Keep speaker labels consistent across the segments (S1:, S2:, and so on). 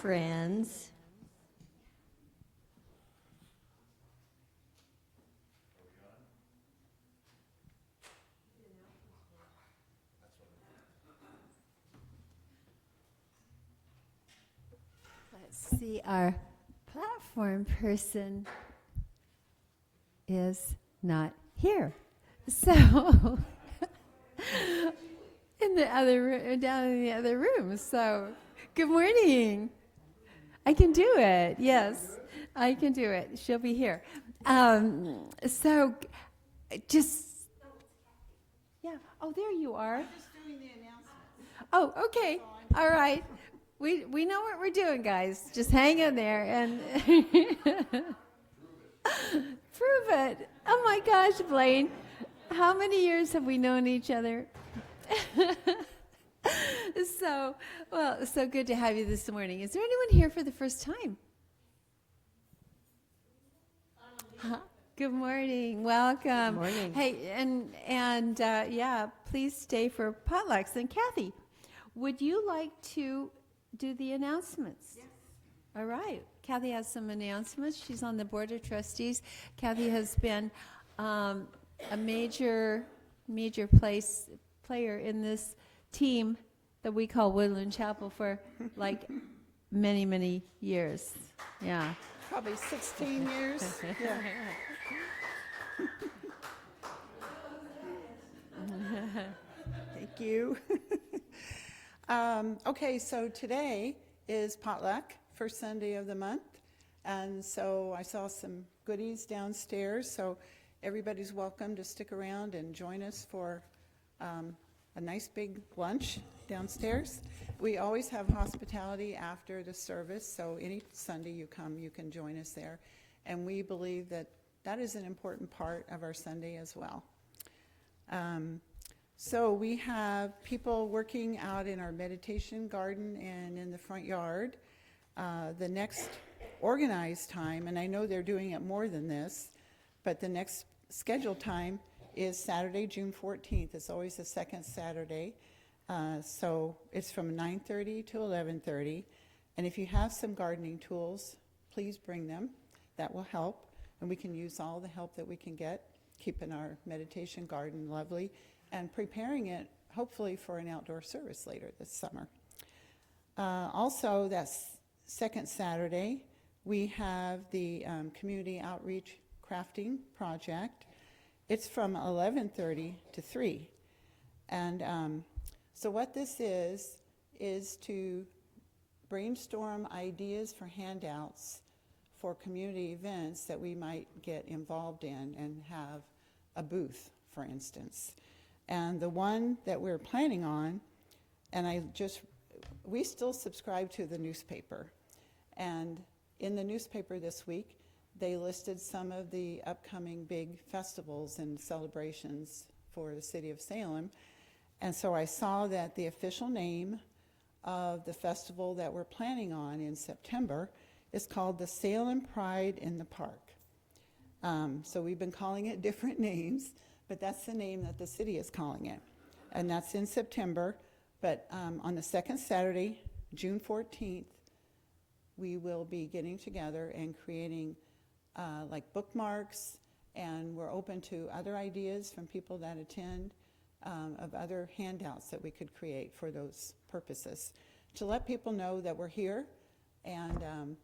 S1: friends. Let's see, our platform person is not here. So, in the other down in the other room. So, good morning. I can do it. Yes, I can do it. She'll be here. So, just yeah. Oh, there you are.
S2: I'm just doing the announcements.
S1: Oh, okay. All right. We know what we're doing, guys. Just hang in there and prove it. Oh my gosh, Blaine. How many years have we known each other? So good to have you this morning. Is there anyone here for the first time? Good morning. Welcome.
S3: Good morning.
S1: Hey, and yeah, please stay for potlucks. And Kathy, would you like to do the announcements?
S2: Yes.
S1: All right. Kathy has some announcements. She's on the board of trustees. Kathy has been a major player in this team that we call Woodland Chapel for like many years. Yeah.
S2: Probably 16 years. Yeah. Thank you. Okay, so today is potluck, first Sunday of the month. And so I saw some goodies downstairs. So everybody's welcome to stick around and join us for a nice big lunch downstairs. We always have hospitality after the service, so any Sunday you come, you can join us there. And we believe that that is an important part of our Sunday as well. So we have people working out in our meditation garden and in the front yard. The next organized time, and I know they're doing it more than this, but the next scheduled time is Saturday, June 14th. It's always the second Saturday. So it's from 9:30 to 11:30. And if you have some gardening tools, please bring them. That will help. And we can use all the help that we can get, keeping our meditation garden lovely and preparing it, hopefully, for an outdoor service later this summer. Also, that's second Saturday, we have the Community Outreach Crafting Project. It's from 11:30 to 3. And so what this is to brainstorm ideas for handouts for community events that we might get involved in and have a booth, for instance. And the one that we're planning on, and we still subscribe to the newspaper. And in the newspaper this week, they listed some of the upcoming big festivals and celebrations for the city of Salem. And so I saw that the official name of the festival that we're planning on in September is called the Salem Pride in the Park. So we've been calling it different names, but that's the name that the city is calling it. And that's in September. But on the second Saturday, June 14th, we will be getting together and creating like bookmarks, and we're open to other ideas from people that attend of other handouts that we could create for those purposes to let people know that we're here and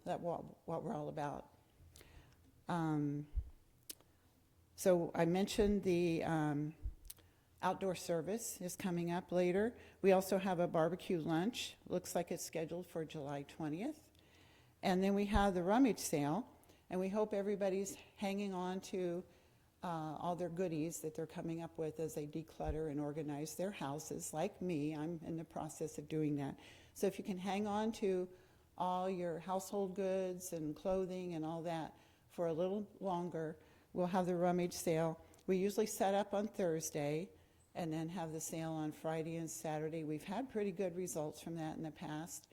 S2: that what we're all about. So I mentioned the outdoor service is coming up later. We also have a barbecue lunch. Looks like it's scheduled for July 20th. And then we have the rummage sale, and we hope everybody's hanging on to all their goodies that they're coming up with as they declutter and organize their houses. Like me, I'm in the process of doing that. So if you can hang on to all your household goods and clothing and all that for a little longer, we'll have the rummage sale. We usually set up on Thursday and then have the sale on Friday and Saturday. We've had pretty good results from that in the past.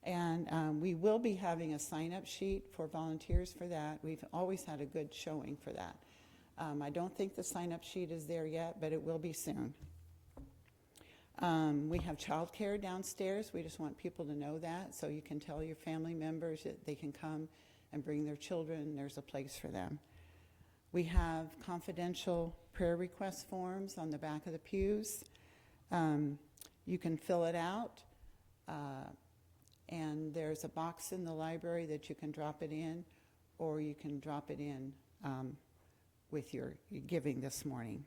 S2: And we will be having a sign-up sheet for volunteers for that. We've always had a good showing for that. I don't think the sign-up sheet is there yet, but it will be soon. We have childcare downstairs. We just want people to know that, so you can tell your family members that they can come and bring their children. There's a place for them. We have confidential prayer request forms on the back of the pews. You can fill it out, and there's a box in the library that you can drop it in, or you can drop it in with your giving this morning.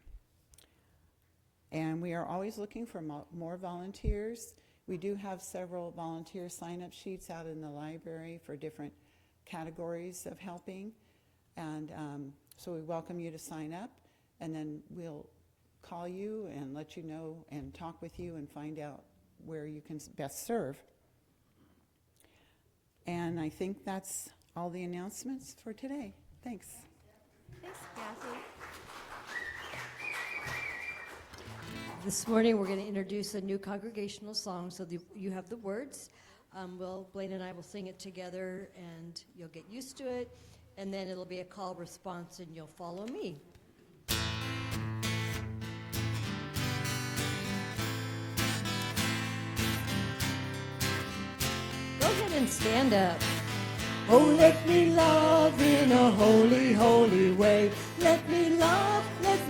S2: And we are always looking for more volunteers. We do have several volunteer sign-up sheets out in the library for different categories of helping. And so we welcome you to sign up, and then we'll call you and let you know and talk with you and find out where you can best serve. And I think that's all the announcements for today. Thanks.
S3: Thanks, Kathy. This morning we're going to introduce a new congregational song, so you have the words. Blaine and I will sing it together, and you'll get used to it, and then it'll be a call response, and you'll follow me. Go ahead and stand up. Oh, let me love in a holy, holy way. Let me love in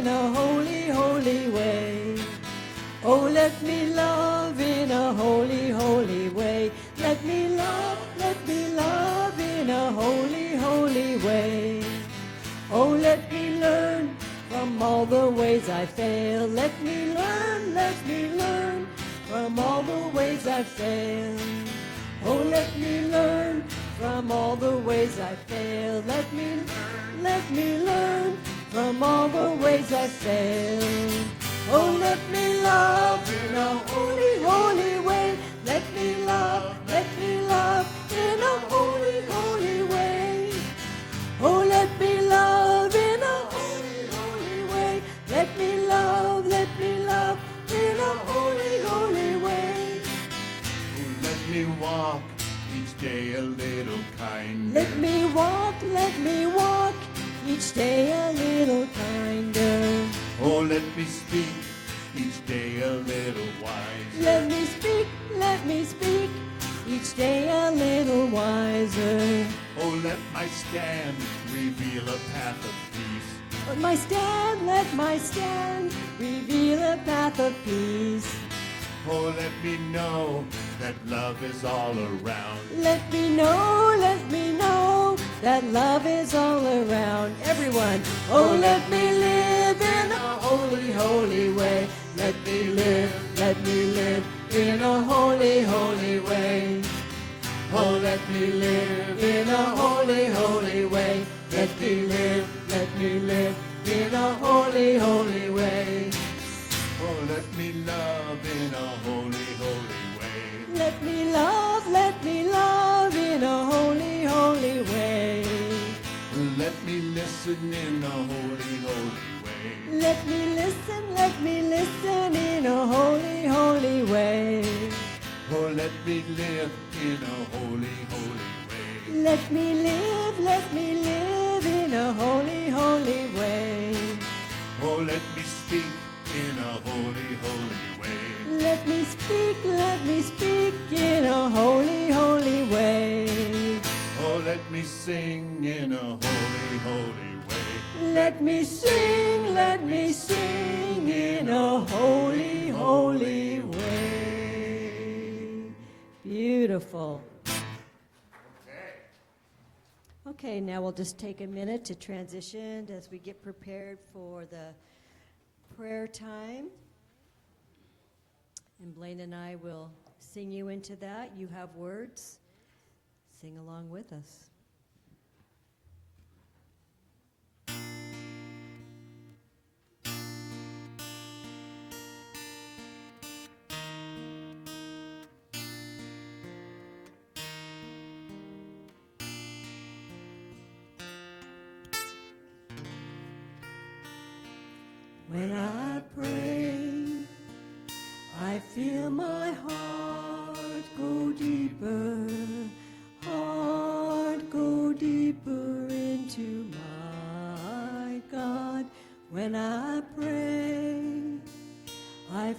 S3: a holy, holy way. Oh, let me love in a holy, holy way. Let me love in a holy, holy way. Oh, let me learn from all the ways I fail. Let me learn from all the ways I fail. Oh, let me learn from all the ways I fail. Let me learn from all the ways I fail. Oh, let me love in a holy, holy way. Let me love in a holy, holy way. Oh, let me love in a holy, holy way. Let me love in a holy, holy way.
S4: Oh, let me walk each day a little kinder.
S3: Let me walk each day a little kinder.
S4: Oh, let me speak each day a little wiser.
S3: Let me speak each day a little wiser.
S4: Oh, let my stand reveal a path of peace.
S3: Let my stand reveal a path of peace.
S4: Oh, let me know that love is all around.
S3: Let me know that love is all around. Everyone, oh, let me live in a holy, holy way. Let me live in a holy, holy way. Oh, let me live in a holy, holy way. Let me live in a holy, holy way.
S4: Oh, let me love in a holy, holy way.
S3: Let me love in a holy, holy way.
S4: Let me listen in a holy, holy way.
S3: Let me listen in a holy, holy way.
S4: Oh, let me live in a holy, holy way.
S3: Let me live in a holy, holy way.
S4: Oh, let me speak in a holy, holy way.
S3: Let me speak in a holy, holy way.
S4: Oh, let me sing in a holy, holy way.
S3: Let me sing in a holy, holy way. Beautiful. Okay, now we'll just take a minute to transition as we get prepared for the prayer time. And Blaine and I will sing you into that. You have words. Sing along with us. When I pray, I feel my heart go deeper into my God. When I pray, I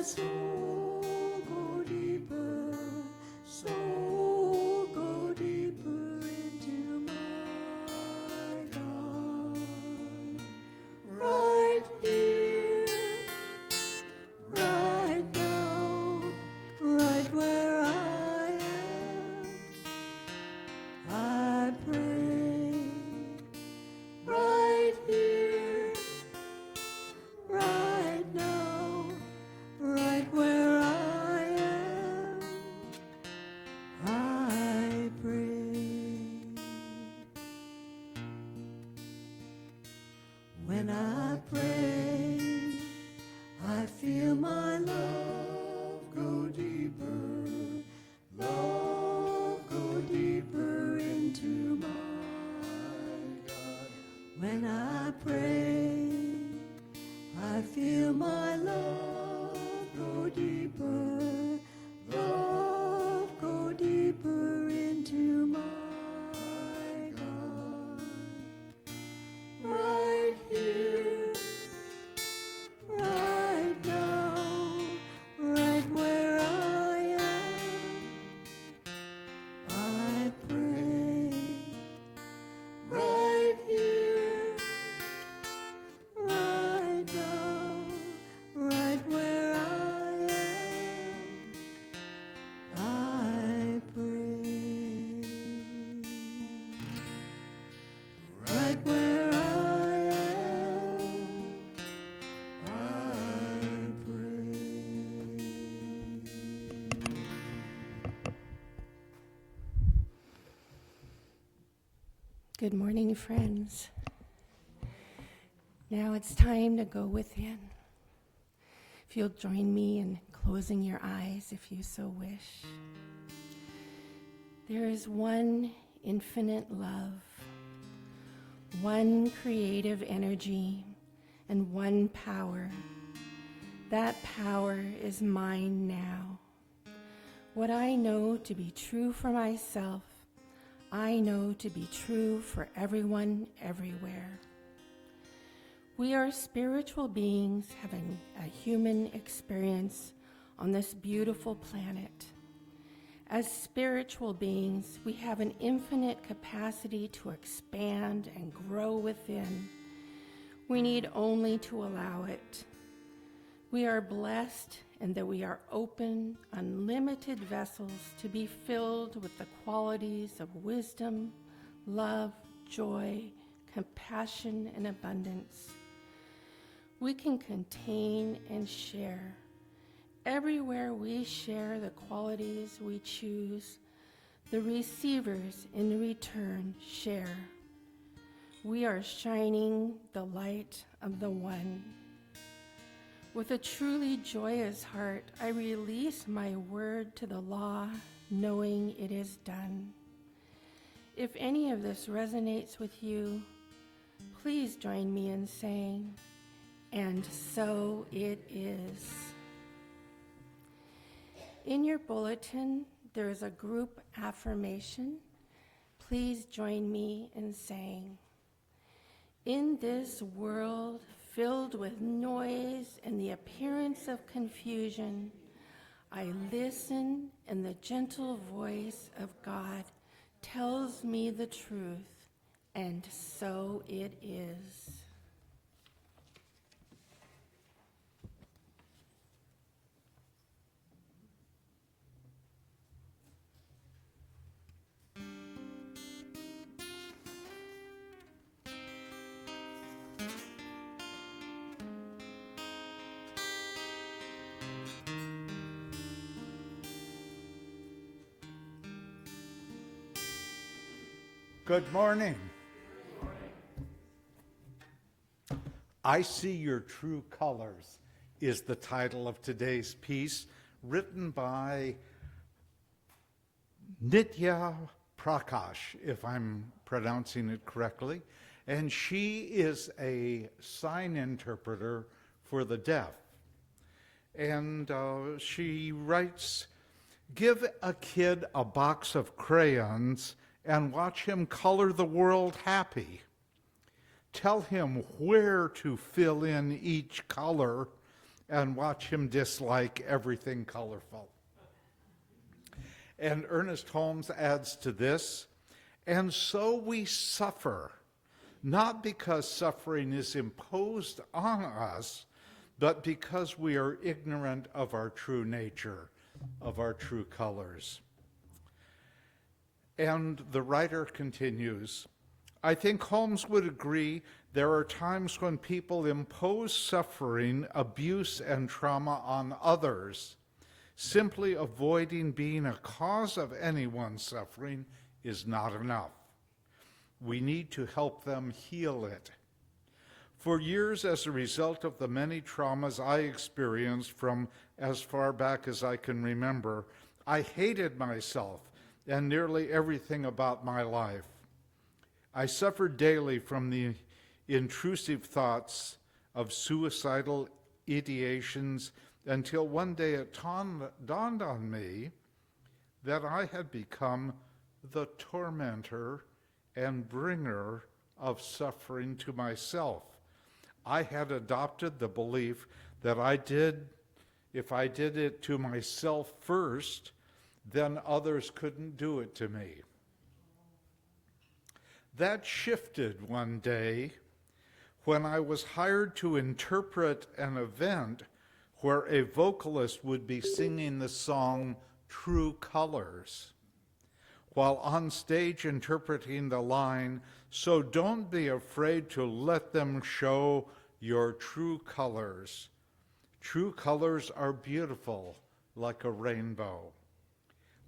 S3: soul go deeper, soul go deeper into my God. Right here, right now, right where I am, I pray. Right here, right now, right where I am, I pray. When I pray, I feel my love go deeper, love go deeper into my God. When I pray, I feel my love go deeper, love go deeper into my God. Right here, right now, right where I am, I pray. Right here, right now, right where I am, I pray. Right where I am, I pray. Good morning, friends. Now it's time to go within. If you'll join me in closing your eyes, if you so wish. There is one infinite love, one creative energy, and one power. That power is mine now. What I know to be true for myself, I know to be true for everyone, everywhere. We are spiritual beings having a human experience on this beautiful planet. As spiritual beings, we have an infinite capacity to expand and grow within. We need only to allow it. We are blessed in that we are open, unlimited vessels to be filled with the qualities of wisdom, love, joy, compassion, and abundance. We can contain and share. Everywhere we share the qualities we choose, the receivers in return share. We are shining the light of the One. With a truly joyous heart, I release my word to the law, knowing it is done. If any of this resonates with you, please join me in saying, "And so it is." In your bulletin, there is a group affirmation. Please join me in saying, "In this world filled with noise and the appearance of confusion, I listen, and the gentle voice of God tells me the truth, and so it is."
S5: Good morning. I See Your True Colors is the title of today's piece, written by Nitya Prakash, if I'm pronouncing it correctly, and she is a sign interpreter for the deaf. And she writes, "Give a kid a box of crayons and watch him color the world happy. Tell him where to fill in each color and watch him dislike everything colorful. And Ernest Holmes adds to this, and so we suffer, not because suffering is imposed on us, but because we are ignorant of our true nature, of our true colors. And the writer continues, I think Holmes would agree there are times when people impose suffering, abuse, and trauma on others. Simply avoiding being a cause of anyone's suffering is not enough. We need to help them heal it. For years, as a result of the many traumas I experienced from as far back as I can remember, I hated myself and nearly everything about my life. I suffered daily from the intrusive thoughts of suicidal ideations until one day it dawned on me that I had become the tormentor and bringer of suffering to myself. I had adopted the belief that if I did it to myself first, then others couldn't do it to me. That shifted one day when I was hired to interpret an event where a vocalist would be singing the song True Colors, while on stage interpreting the line, so don't be afraid to let them show your true colors. True colors are beautiful, like a rainbow.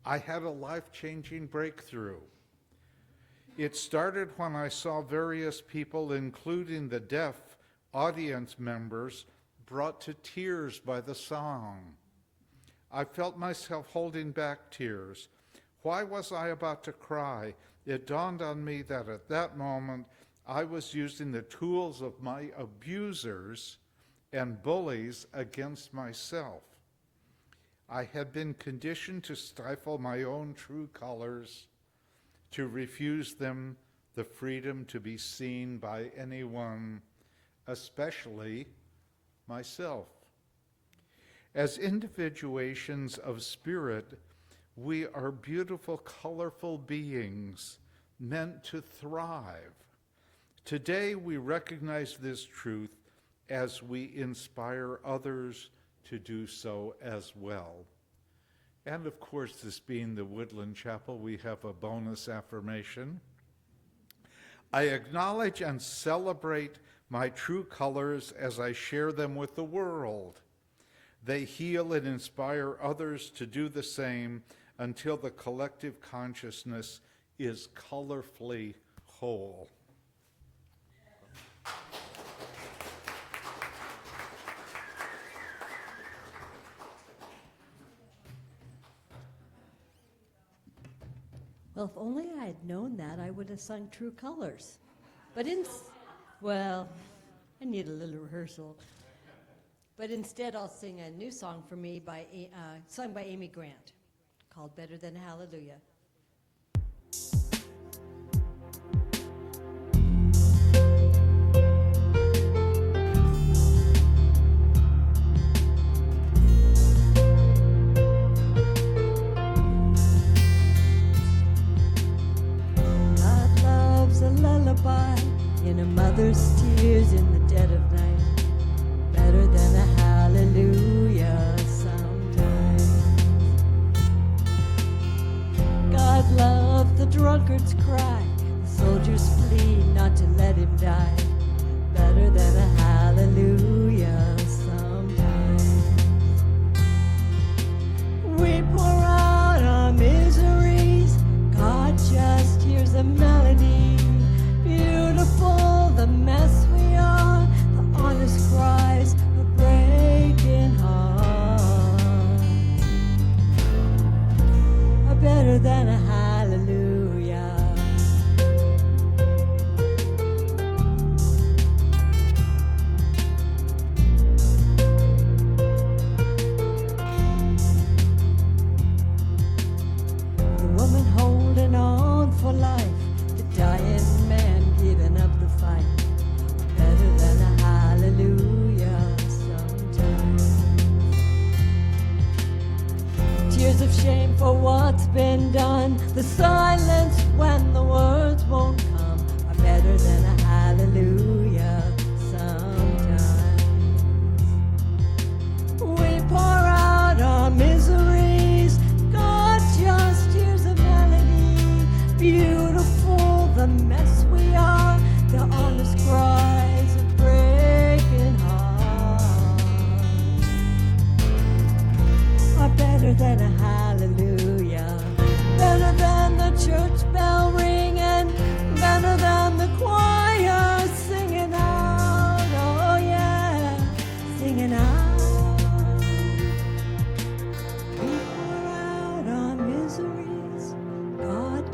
S5: I had a life-changing breakthrough. It started when I saw various people, including the deaf audience members, brought to tears by the song. I felt myself holding back tears. Why was I about to cry? It dawned on me that at that moment I was using the tools of my abusers and bullies against myself. I had been conditioned to stifle my own true colors, to refuse them the freedom to be seen by anyone, especially myself. As individuations of spirit, we are beautiful, colorful beings meant to thrive. Today, we recognize this truth as we inspire others to do so as well. And of course, this being the Woodland Chapel, we have a bonus affirmation. I acknowledge and celebrate my true colors as I share them with the world. They heal and inspire others to do the same until the collective consciousness is colorfully whole.
S3: Well, if only I had known that, I would have sung True Colors. But I need a little rehearsal. But instead, I'll sing a new song for me sung by Amy Grant, called Better Than Hallelujah. God loves a lullaby in a mother's tears in the dead of night. Better than a hallelujah sometimes. God loved the drunkard's cry, the soldier's plea not to let him die. Better than a hallelujah sometimes. We pour out our miseries, God just hears a melody. Beautiful the mess we are, the honest cries of breaking heart are better than a hallelujah.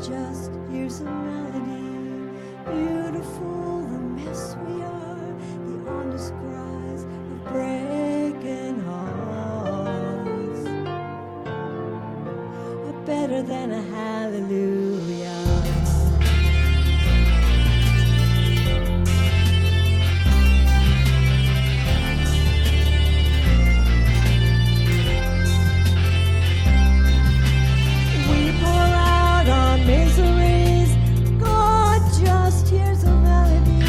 S3: just hears a melody. Beautiful the mess we are, the honest cries of breaking hearts are better than a hallelujah. We pour out our miseries, God just hears a melody.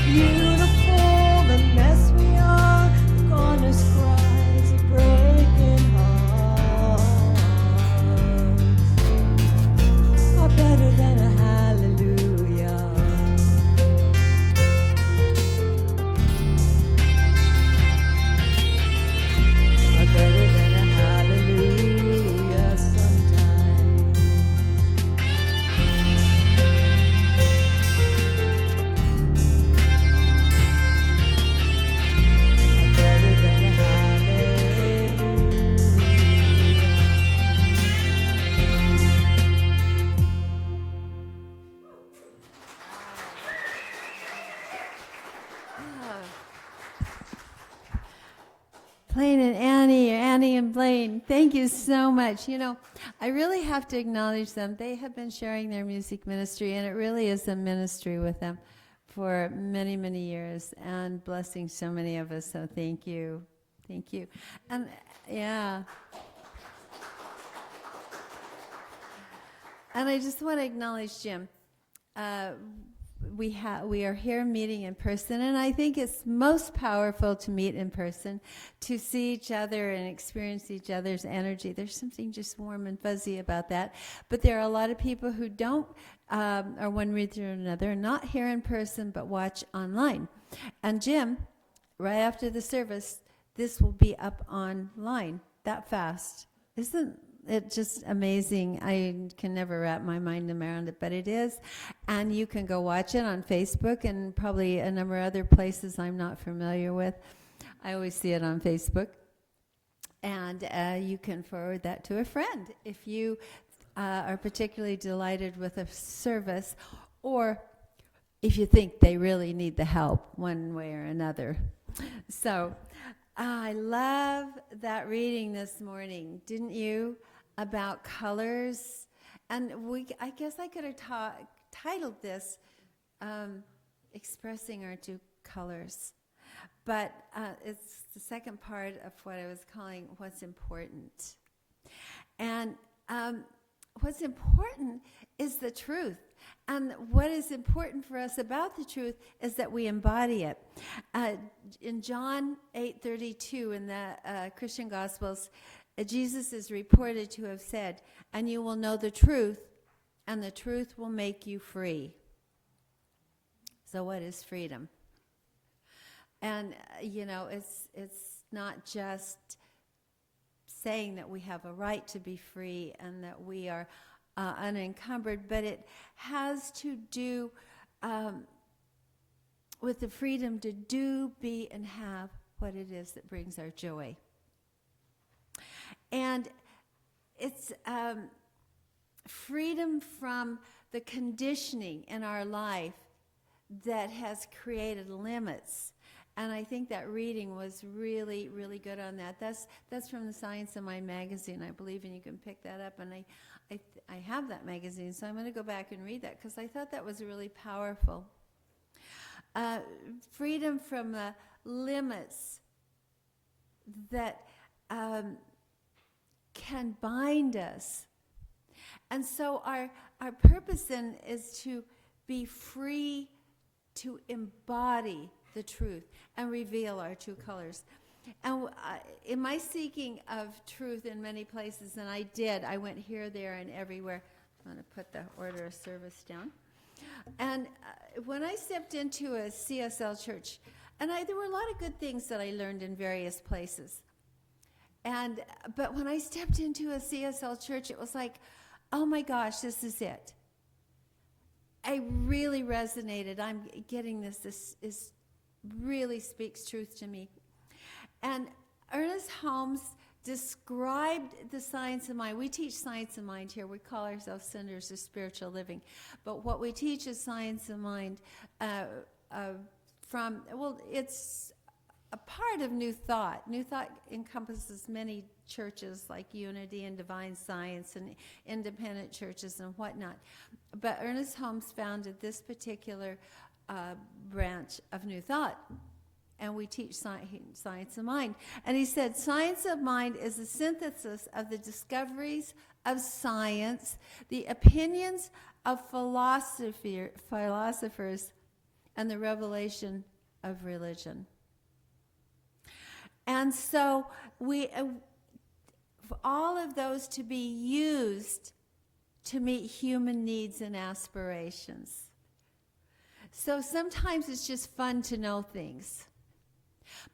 S3: Beautiful the mess we are, the honest cries of breaking hearts are better than a hallelujah. Are better than a hallelujah sometimes. Are better than a hallelujah.
S1: Blaine and Annie, or Annie and Blaine, thank you so much. You know, I really have to acknowledge them. They have been sharing their music ministry, and it really is a ministry with them for many, many years, and blessing so many of us. So thank you. Thank you. And yeah. And I just want to acknowledge Jim. We are here meeting in person, and I think it's most powerful to meet in person, to see each other and experience each other's energy. There's something just warm and fuzzy about that. But there are a lot of people who don't, or one reason or another, not here in person but watch online. And Jim, right after the service, this will be up online that fast. Isn't it's just amazing. I can never wrap my mind around it, but it is. And you can go watch it on Facebook and probably a number of other places I'm not familiar with. I always see it on Facebook. And you can forward that to a friend if you are particularly delighted with a service, or if you think they really need the help one way or another. So I love that reading this morning, didn't you? About colors. And I guess I could have titled this Expressing Our Two Colors. But it's the second part of what I was calling What's Important. And what's important is the truth. And what is important for us about the truth is that we embody it. In John 8:32 in the Christian Gospels, Jesus is reported to have said, "And you will know the truth, and the truth will make you free." So what is freedom? And, it's not just saying that we have a right to be free and that we are unencumbered, but it has to do with the freedom to do, be, and have what it is that brings our joy. And it's freedom from the conditioning in our life that has created limits. And I think that reading was really, really good on that. That's from the Science of Mind magazine, I believe, and you can pick that up. And I have that magazine, so I'm going to go back and read that because I thought that was really powerful. Freedom from the limits that can bind us. And so our purpose then is to be free to embody the truth and reveal our true colors. And in my seeking of truth in many places, and I went here, there, and everywhere. I'm going to put the order of service down. And when I stepped into a CSL church, and there were a lot of good things that I learned in various places. But when I stepped into a CSL church, it was like, oh my gosh, this is it. I really resonated. I'm getting this. This really speaks truth to me. And Ernest Holmes described the science of mind. We teach science of mind here. We call ourselves Centers of Spiritual Living. But what we teach is science of mind it's a part of New Thought. New Thought encompasses many churches like Unity and Divine Science and independent churches and whatnot. But Ernest Holmes founded this particular branch of New Thought. And we teach science of mind. And he said, science of mind is a synthesis of the discoveries of science, the opinions of philosophers, and the revelation of religion. And so for all of those to be used to meet human needs and aspirations. So sometimes it's just fun to know things.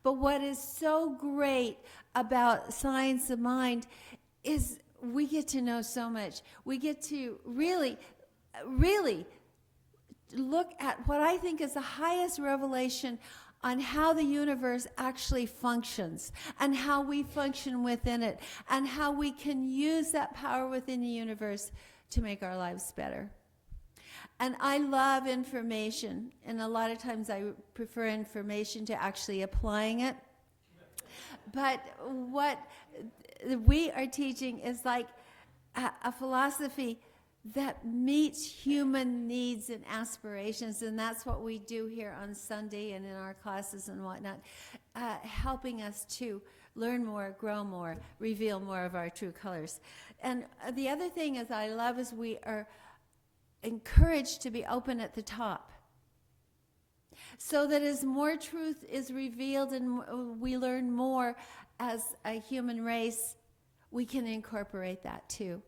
S1: But what is so great about science of mind is we get to know so much. We get to really, really look at what I think is the highest revelation on how the universe actually functions and how we function within it and how we can use that power within the universe to make our lives better. And I love information, and a lot of times I prefer information to actually applying it. But what we are teaching is like a philosophy that meets human needs and aspirations, and that's what we do here on Sunday and in our classes and whatnot, helping us to learn more, grow more, reveal more of our true colors. And the other thing is I love is we are encouraged to be open at the top, so that as more truth is revealed and we learn more as a human race, we can incorporate that too.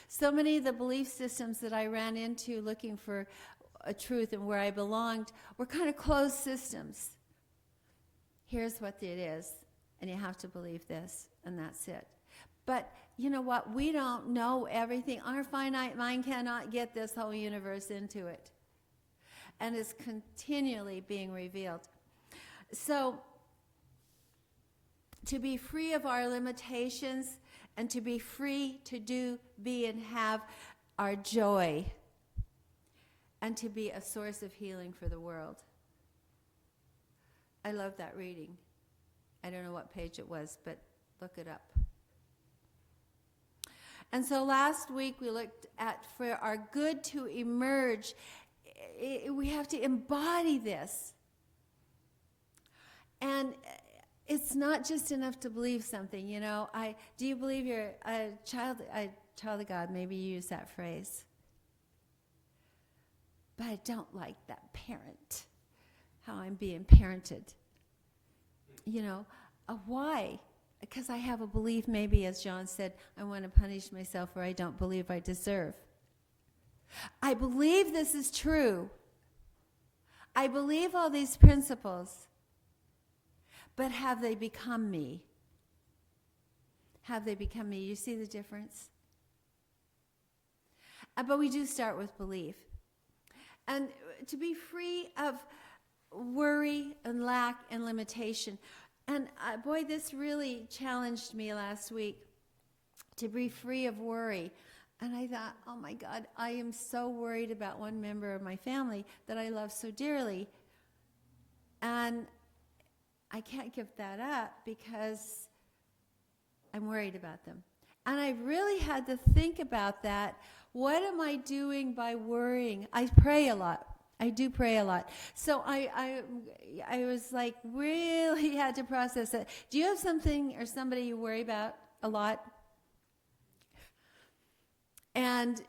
S1: So many of the belief systems that I ran into looking for a truth and where I belonged were kind of closed systems. Here's what it is, and you have to believe this, and that's it. But you know what? We don't know everything. Our finite mind cannot get this whole universe into it. And it's continually being revealed. So, to be free of our limitations and to be free to do, be, and have our joy, and to be a source of healing for the world. I love that reading. I don't know what page it was, but look it up. And so last week we looked at, for our good to emerge, we have to embody this. And it's not just enough to believe something, you know. Do you believe you're a child of God? Maybe you use that phrase. But I don't like that parent, how I'm being parented. You know, why? Because I have a belief, maybe, as John said, I want to punish myself or I don't believe I deserve. I believe this is true. I believe all these principles. But have they become me? Have they become me? You see the difference? But we do start with belief. And to be free of worry and lack and limitation. And boy, this really challenged me last week, to be free of worry. And I thought, oh my God, I am so worried about one member of my family that I love so dearly. And I can't give that up because I'm worried about them. And I really had to think about that. What am I doing by worrying? I pray a lot. I do pray a lot. So I was like, really had to process it. Do you have something or somebody you worry about a lot? And,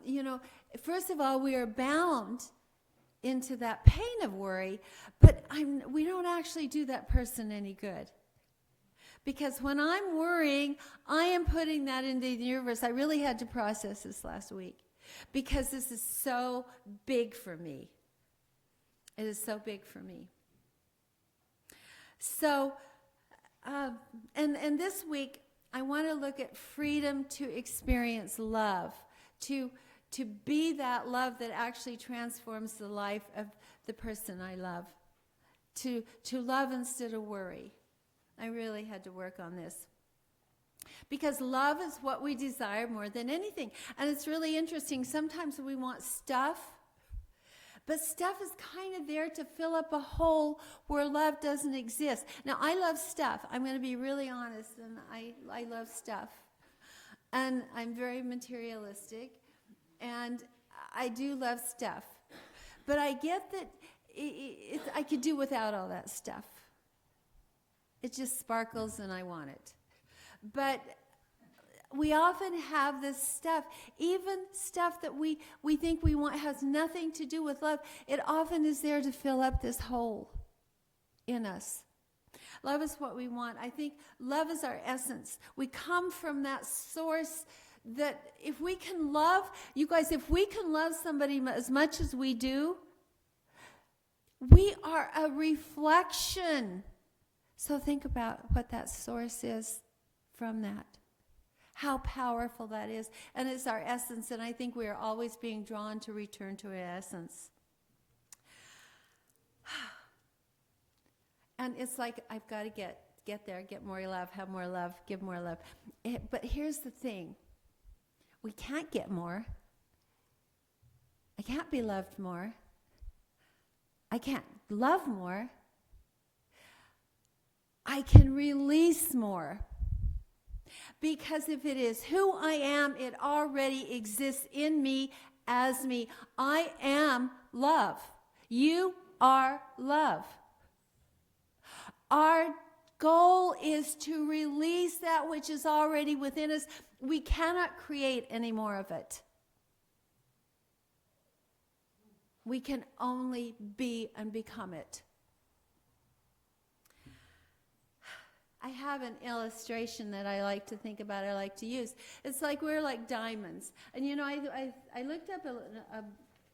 S1: you know, first of all, we are bound into that pain of worry, but we don't actually do that person any good. Because when I'm worrying, I am putting that into the universe. I really had to process this last week because this is so big for me. It is so big for me. So, and this week, I want to look at freedom to experience love, to be that love that actually transforms the life of the person I love, to love instead of worry. I really had to work on this. Because love is what we desire more than anything. And it's really interesting. Sometimes we want stuff, but stuff is kind of there to fill up a hole where love doesn't exist. Now, I love stuff. I'm going to be really honest, and I love stuff. And I'm very materialistic, and I do love stuff. But I get that I could do without all that stuff. It just sparkles, and I want it. But we often have this stuff, even stuff that we think we want has nothing to do with love. It often is there to fill up this hole in us. Love is what we want. I think love is our essence. We come from that source that if we can love, you guys, if we can love somebody as much as we do, we are a reflection. So think about what that source is from that. How powerful that is. And it's our essence, and I think we are always being drawn to return to our essence. And it's like, I've got to get there, get more love, have more love, give more love. But here's the thing. We can't get more. I can't be loved more. I can't love more. I can release more. Because if it is who I am, it already exists in me as me. I am love. You are love. Our goal is to release that which is already within us. We cannot create any more of it. We can only be and become it. I have an illustration that I like to think about, I like to use. It's like we're like diamonds. And you know, I looked up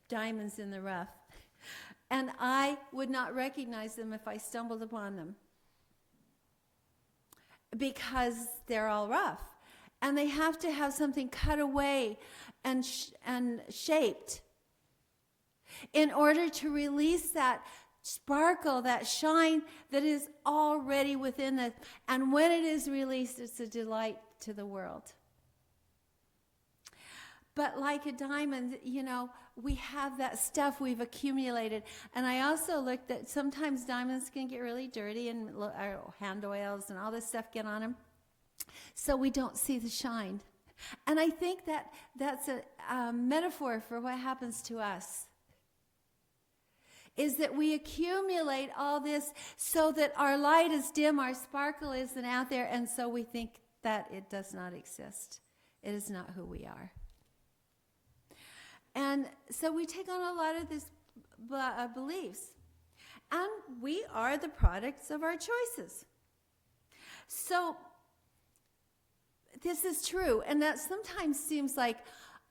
S1: diamonds in the rough, and I would not recognize them if I stumbled upon them, because they're all rough. And they have to have something cut away and shaped in order to release that sparkle, that shine that is already within us. And when it is released, it's a delight to the world. But like a diamond, you know, we have that stuff we've accumulated. And I also looked at sometimes diamonds can get really dirty, and hand oils and all this stuff get on them. So we don't see the shine. And I think that's a metaphor for what happens to us. Is that we accumulate all this so that our light is dim, our sparkle isn't out there, and so we think that it does not exist. It is not who we are. And so we take on a lot of these beliefs. And we are the products of our choices. So this is true, and that sometimes seems like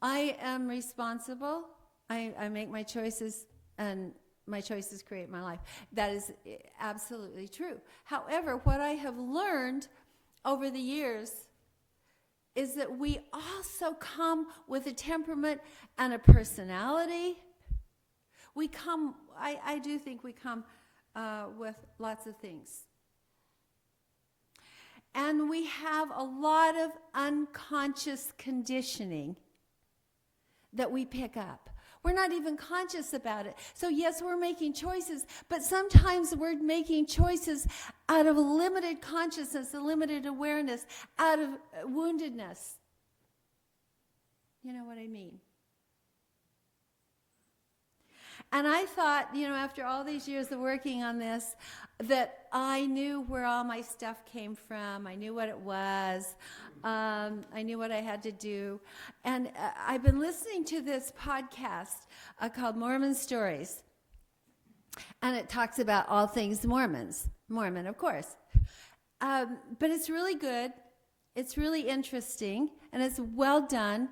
S1: I am responsible. I make my choices, and my choices create my life. That is absolutely true. However, what I have learned over the years is that we also come with a temperament and a personality. I do think we come with lots of things. And we have a lot of unconscious conditioning that we pick up. We're not even conscious about it. So yes, we're making choices, but sometimes we're making choices out of a limited consciousness, a limited awareness, out of woundedness. You know what I mean? And I thought, you know, after all these years of working on this, that I knew where all my stuff came from. I knew what it was. I knew what I had to do. And I've been listening to this podcast called Mormon Stories. And it talks about all things Mormon, of course. But it's really good. It's really interesting. And it's well done.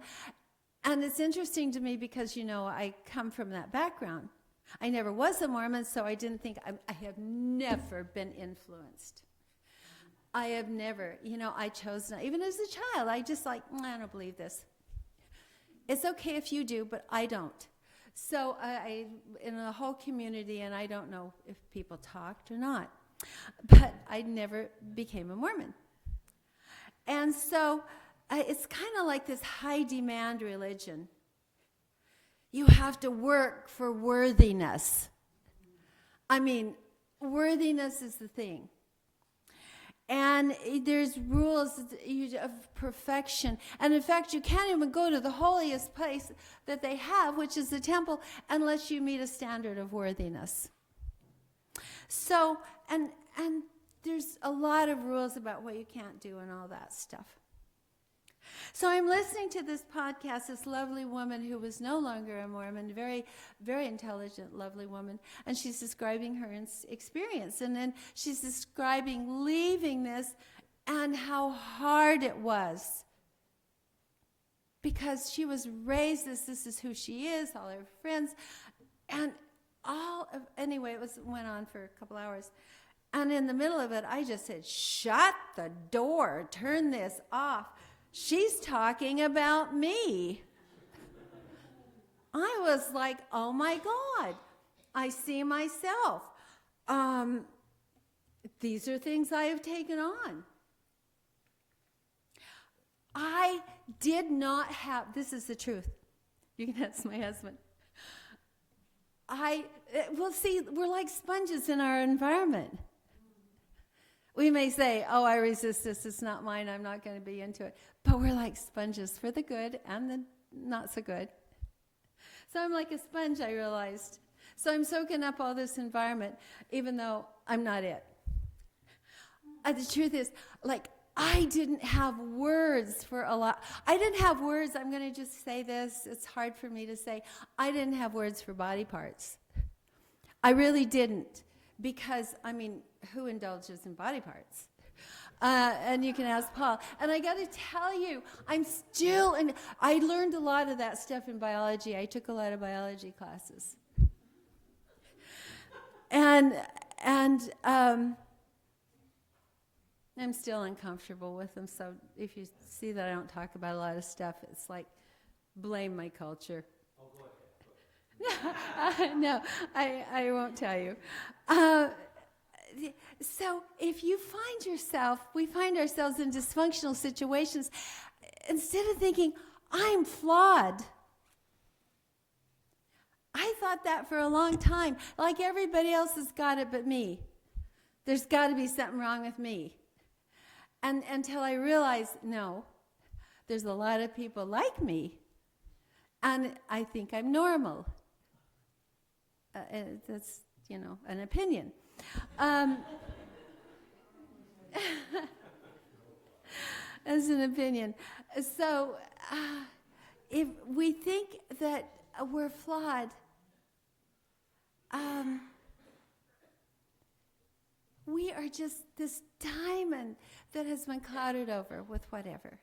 S1: And it's interesting to me because, you know, I come from that background. I never was a Mormon, so I didn't think, I have never been influenced. I have never, you know, I chose not, even as a child, I just like, I don't believe this. It's okay if you do, but I don't. So I in the whole community, and I don't know if people talked or not. But I never became a Mormon. And so it's kind of like this high demand religion. You have to work for worthiness. I mean, worthiness is the thing. And there's rules of perfection. And in fact, you can't even go to the holiest place that they have, which is the temple, unless you meet a standard of worthiness. So, and there's a lot of rules about what you can't do and all that stuff. So I'm listening to this podcast, this lovely woman who was no longer a Mormon, very, very intelligent, lovely woman, and she's describing her experience. And then she's describing leaving this and how hard it was. Because she was raised this is who she is, all her friends, and anyway, went on for a couple hours. And in the middle of it, I just said, shut the door, turn this off. She's talking about me. I was like, oh my God, I see myself. These are things I have taken on. I did not have, this is the truth. You can ask my husband. Well, see, we're like sponges in our environment. We may say, oh, I resist this, it's not mine, I'm not going to be into it. But we're like sponges for the good and the not so good. So I'm like a sponge, I realized. So I'm soaking up all this environment, even though I'm not it. The truth is, like, I didn't have words for a lot. I didn't have words, I'm going to just say this, it's hard for me to say. I didn't have words for body parts. I really didn't. Because, I mean, who indulges in body parts? And you can ask Paul. And I got to tell you, and I learned a lot of that stuff in biology. I took a lot of biology classes. And I'm still uncomfortable with them. So if you see that I don't talk about a lot of stuff, it's like, blame my culture. No, I won't tell you. So if you we find ourselves in dysfunctional situations, instead of thinking, I'm flawed. I thought that for a long time. Like everybody else has got it but me. There's got to be something wrong with me. And until I realized, no, there's a lot of people like me. And I think I'm normal. That's, an opinion. As an opinion. So if we think that we're flawed, we are just this diamond that has been clouded over with whatever.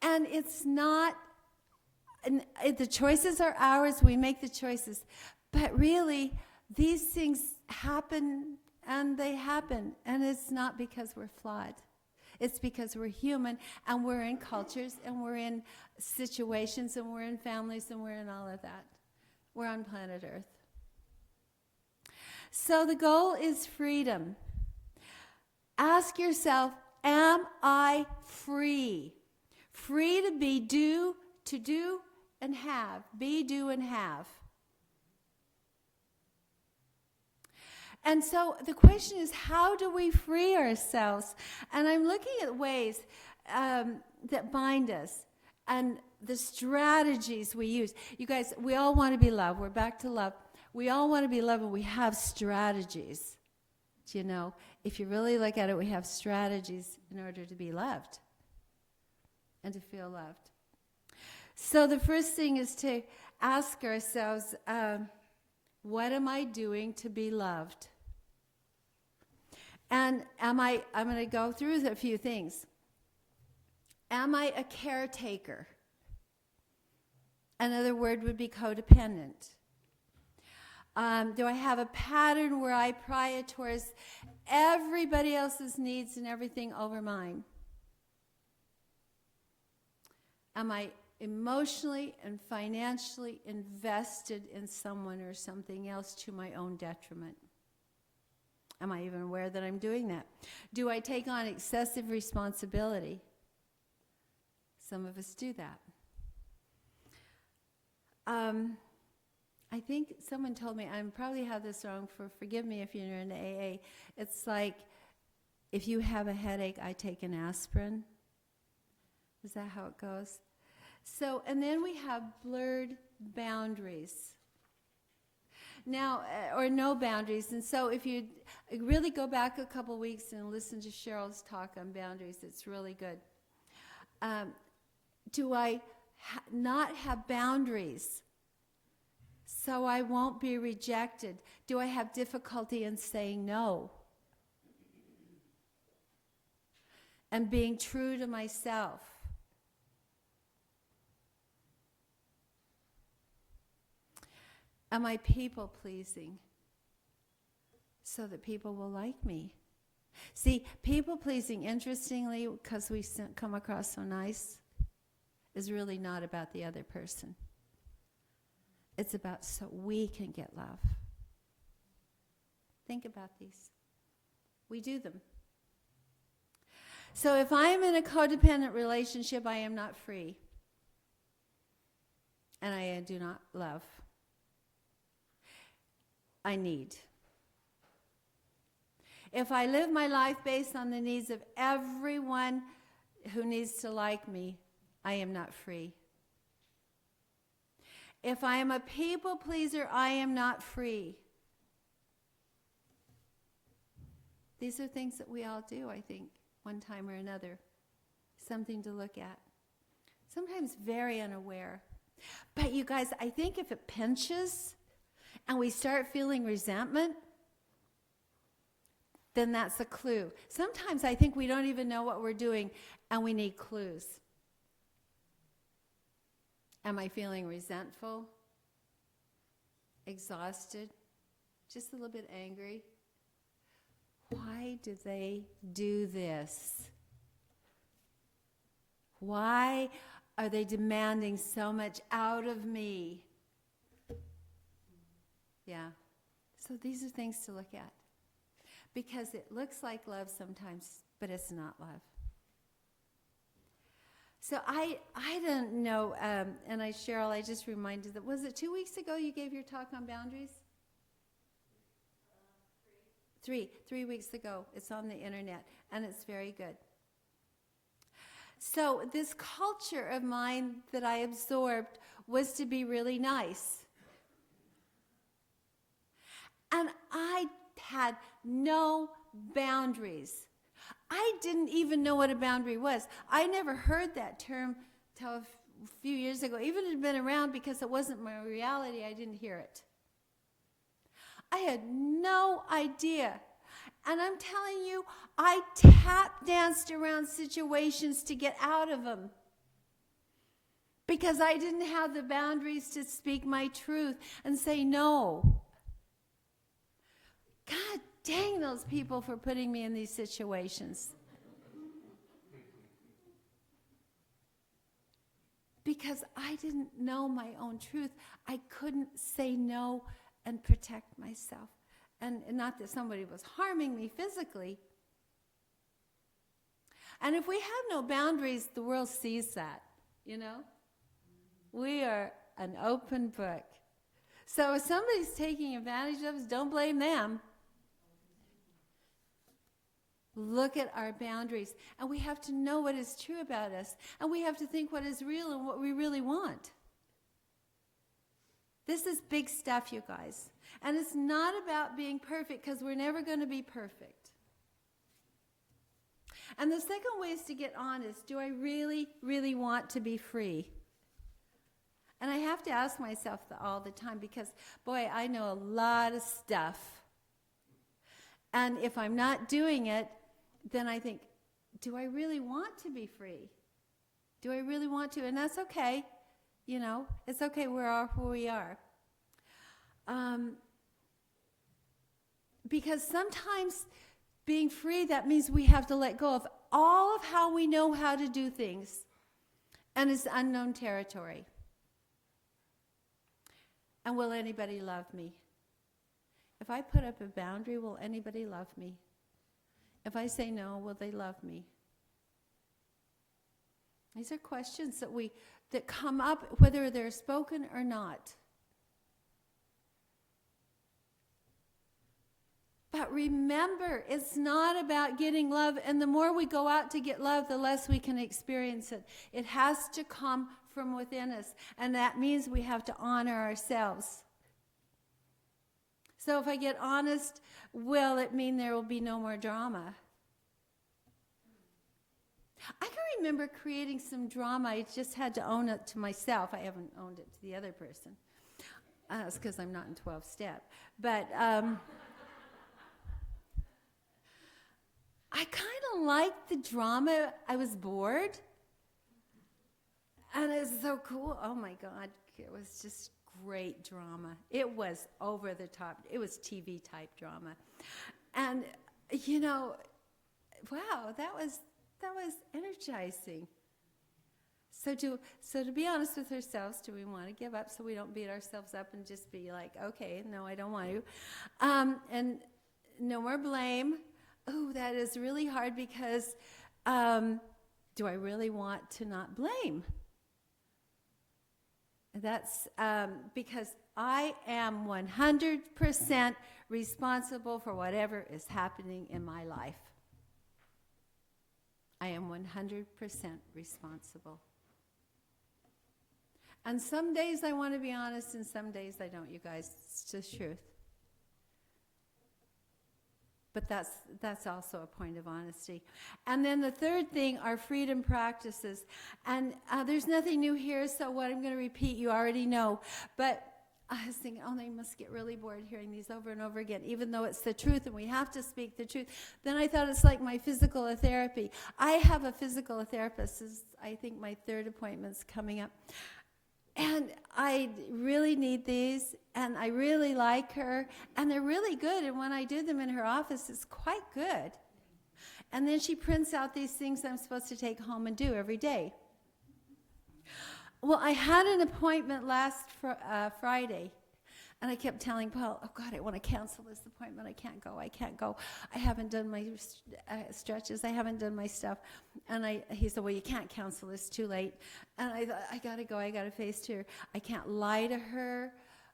S1: And it's not, the choices are ours, we make the choices. But really, these things happen, and they happen, and it's not because we're flawed. It's because we're human, and we're in cultures, and we're in situations, and we're in families, and we're in all of that. We're on planet Earth. So the goal is freedom. Ask yourself, am I free? Free to be, to do, and have. Be, do, and have. And so the question is, how do we free ourselves? And I'm looking at ways that bind us and the strategies we use. You guys, we all want to be loved. We're back to love. We all want to be loved, and we have strategies. If you really look at it, we have strategies in order to be loved and to feel loved. So the first thing is to ask ourselves, what am I doing to be loved? And I'm going to go through a few things. Am I a caretaker? Another word would be codependent. Do I have a pattern where I prioritize everybody else's needs and everything over mine? Am I emotionally and financially invested in someone or something else to my own detriment? Am I even aware that I'm doing that? Do I take on excessive responsibility? Some of us do that. I think someone told me, I probably have this wrong, forgive me if you're in AA, it's like, if you have a headache, I take an aspirin. Is that how it goes? So, and then we have blurred boundaries. Now, or no boundaries. And so if you really go back a couple weeks and listen to Cheryl's talk on boundaries, it's really good. Do I not have boundaries so I won't be rejected? Do I have difficulty in saying no? And being true to myself? Am I people pleasing so that people will like me? See, people pleasing, interestingly, because we come across so nice, is really not about the other person. It's about so we can get love. Think about these. We do them. So if I am in a codependent relationship, I am not free. And I do not love. I need. If I live my life based on the needs of everyone who needs to like me, I am not free. If I am a people pleaser, I am not free. These are things that we all do, I think, one time or another. Something to look at. Sometimes very unaware. But you guys, I think if it pinches and we start feeling resentment, then that's a clue. Sometimes I think we don't even know what we're doing and we need clues. Am I feeling resentful? Exhausted? Just a little bit angry? Why do they do this? Why are they demanding so much out of me? Yeah. So these are things to look at. Because it looks like love sometimes, but it's not love. So I don't know, and Cheryl, I just reminded that, was it 2 weeks ago you gave your talk on boundaries? 3 weeks ago. It's on the internet, and it's very good. So this culture of mine that I absorbed was to be really nice. And I had no boundaries. I didn't even know what a boundary was. I never heard that term till a few years ago. Even if it had been around, because it wasn't my reality, I didn't hear it. I had no idea. And I'm telling you, I tap danced around situations to get out of them. Because I didn't have the boundaries to speak my truth and say no. God dang those people for putting me in these situations. Because I didn't know my own truth. I couldn't say no and protect myself. And not that somebody was harming me physically. And if we have no boundaries, the world sees that, you know? We are an open book. So if somebody's taking advantage of us, don't blame them. Look at our boundaries. And we have to know what is true about us. And we have to think what is real and what we really want. This is big stuff, you guys. And it's not about being perfect, because we're never going to be perfect. And the second way is to get honest. Do I really, really want to be free? And I have to ask myself all the time, because, boy, I know a lot of stuff. And if I'm not doing it, then I think, do I really want to be free? Do I really want to? And that's okay. You know, it's okay. We're who we are. Because sometimes being free, that means we have to let go of all of how we know how to do things. And it's unknown territory. And will anybody love me? If I put up a boundary, will anybody love me? If I say no, will they love me? These are questions that come up, whether they're spoken or not. But remember, it's not about getting love, and the more we go out to get love, the less we can experience it. It has to come from within us, and that means we have to honor ourselves. So if I get honest, will it mean there will be no more drama? I can remember creating some drama. I just had to own it to myself. I haven't owned it to the other person. It's because I'm not in 12-step. But I kind of liked the drama. I was bored. And it was so cool. Oh, my God. It was just great drama. It was over the top. It was TV-type drama. And, you know, wow, that was energizing. So to be honest with ourselves, do we want to give up so we don't beat ourselves up and just be like, okay, no, I don't want to. And no more blame. Oh, that is really hard because do I really want to not blame? That's because I am 100% responsible for whatever is happening in my life. I am 100% responsible. And some days I want to be honest, and some days I don't, you guys. It's just truth. But that's also a point of honesty. And then the third thing are freedom practices. And there's nothing new here, so what I'm going to repeat, you already know. But I was thinking, oh, they must get really bored hearing these over and over again, even though it's the truth and we have to speak the truth. Then I thought it's like my physical therapy. I have a physical therapist. This is, I think, my third appointment's coming up. And I really need these, and I really like her, and they're really good. And when I do them in her office, it's quite good. And then she prints out these things I'm supposed to take home and do every day. Well, I had an appointment last Friday, and I kept telling Paul, oh, God, I want to cancel this appointment. I can't go. I haven't done my stretches. I haven't done my stuff. And he said, well, you can't cancel. It's too late. And I thought, I got to go. I got to face her. I can't lie to her.